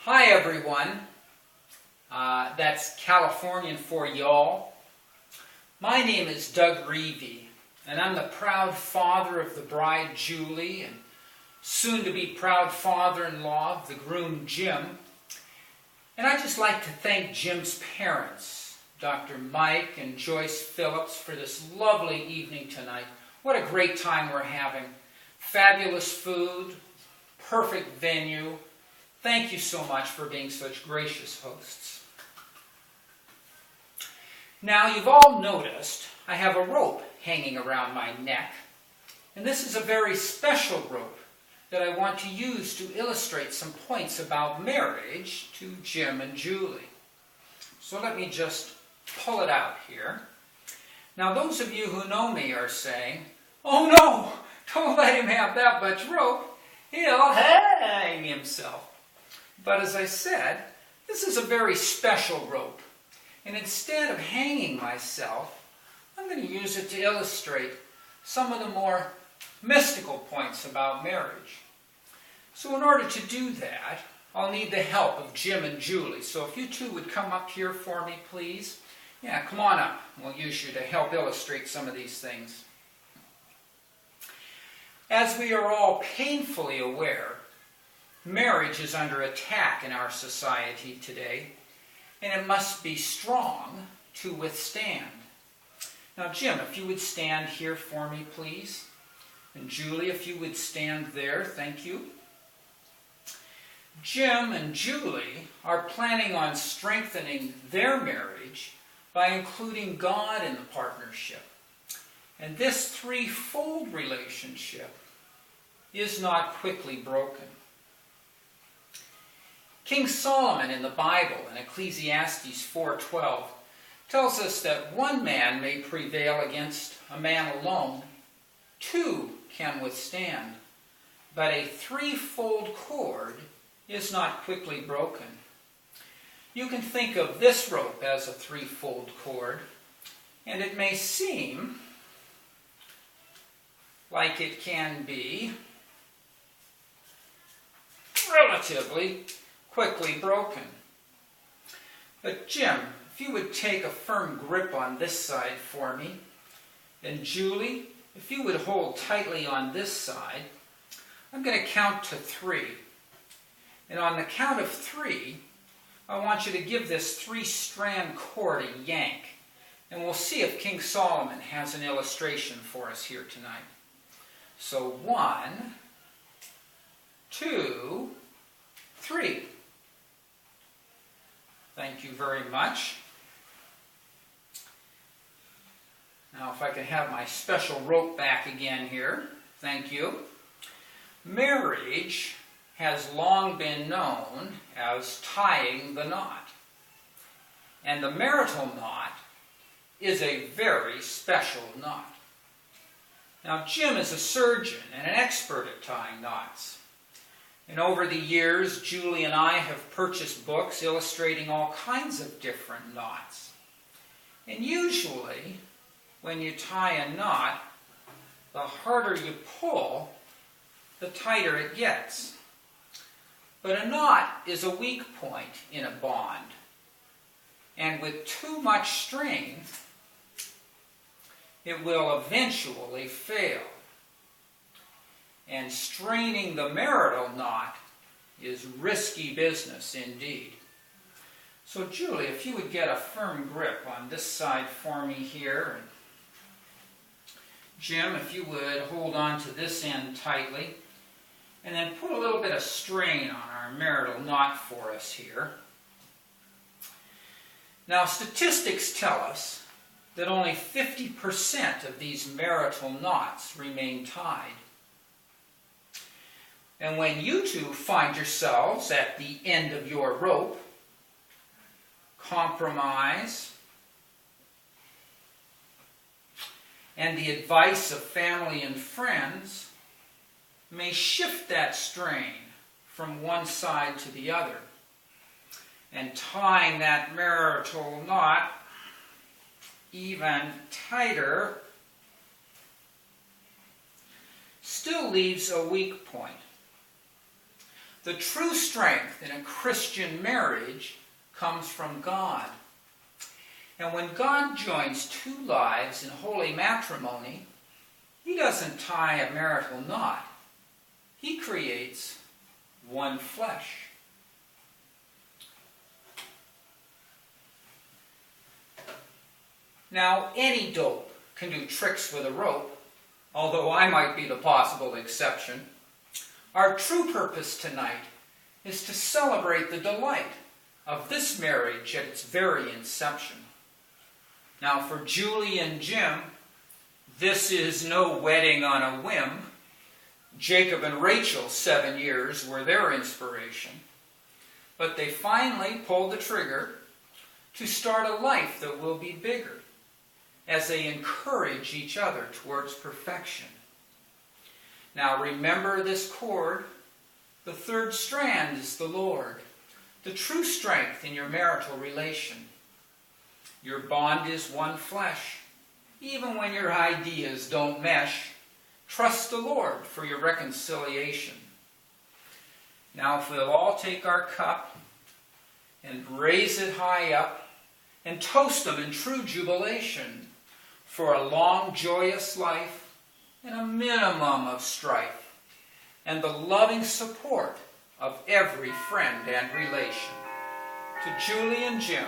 Hi everyone, that's Californian for y'all. My name is Doug Reavie, and I'm the proud father of the bride Julie and soon-to-be proud father-in-law of the groom Jim. And I'd just like to thank Jim's parents, Dr. Mike and Joyce Phillips, for this lovely evening tonight. What a great time we're having. Fabulous food, perfect venue. Thank you so much for being such gracious hosts. Now, you've all noticed I have a rope hanging around my neck, and this is a very special rope that I want to use to illustrate some points about marriage to Jim and Julie. So let me just pull it out here. Now, those of you who know me are saying, "Oh no, don't let him have that much rope. He'll hang himself." But as I said, this is a very special rope. And instead of hanging myself, I'm going to use it to illustrate some of the more mystical points about marriage. So in order to do that, I'll need the help of Jim and Julie. So if you two would come up here for me, please. Yeah, come on up. We'll use you to help illustrate some of these things. As we are all painfully aware, marriage is under attack in our society today, and it must be strong to withstand. Now, Jim, if you would stand here for me, please. And Julie, if you would stand there, thank you. Jim and Julie are planning on strengthening their marriage by including God in the partnership. And this threefold relationship is not quickly broken. King Solomon in the Bible, in Ecclesiastes 4:12, tells us that one man may prevail against a man alone, two can withstand, but a threefold cord is not quickly broken. You can think of this rope as a threefold cord, and it may seem like it can be relatively quickly broken. But Jim, if you would take a firm grip on this side for me, and Julie, if you would hold tightly on this side, I'm going to count to 3. And on the count of 3, I want you to give this 3-strand cord a yank. And we'll see if King Solomon has an illustration for us here tonight. So 1, 2, 3. Thank you very much. Now if I can have my special rope back again here. Thank you. Marriage has long been known as tying the knot. And the marital knot is a very special knot. Now Jim is a surgeon and an expert at tying knots. And over the years, Julie and I have purchased books illustrating all kinds of different knots. And usually, when you tie a knot, the harder you pull, the tighter it gets. But a knot is a weak point in a bond. And with too much strain, it will eventually fail. And straining the marital knot is risky business indeed. So Julie, if you would get a firm grip on this side for me here. And Jim, if you would hold on to this end tightly. And then put a little bit of strain on our marital knot for us here. Now statistics tell us that only 50% of these marital knots remain tied. And when you two find yourselves at the end of your rope, compromise, and the advice of family and friends may shift that strain from one side to the other. And tying that marital knot even tighter still leaves a weak point. The true strength in a Christian marriage comes from God. And when God joins two lives in holy matrimony, He doesn't tie a marital knot. He creates one flesh. Now, any dope can do tricks with a rope, although I might be the possible exception. Our true purpose tonight is to celebrate the delight of this marriage at its very inception. Now, for Julie and Jim, this is no wedding on a whim. Jacob and Rachel, 7 years, were their inspiration. But they finally pulled the trigger to start a life that will be bigger as they encourage each other towards perfection. Now remember this cord. The third strand is the Lord, the true strength in your marital relation. Your bond is one flesh. Even when your ideas don't mesh, trust the Lord for your reconciliation. Now if we'll all take our cup and raise it high up and toast them in true jubilation for a long, joyous life and a minimum of strife and the loving support of every friend and relation. To Julie and Jim,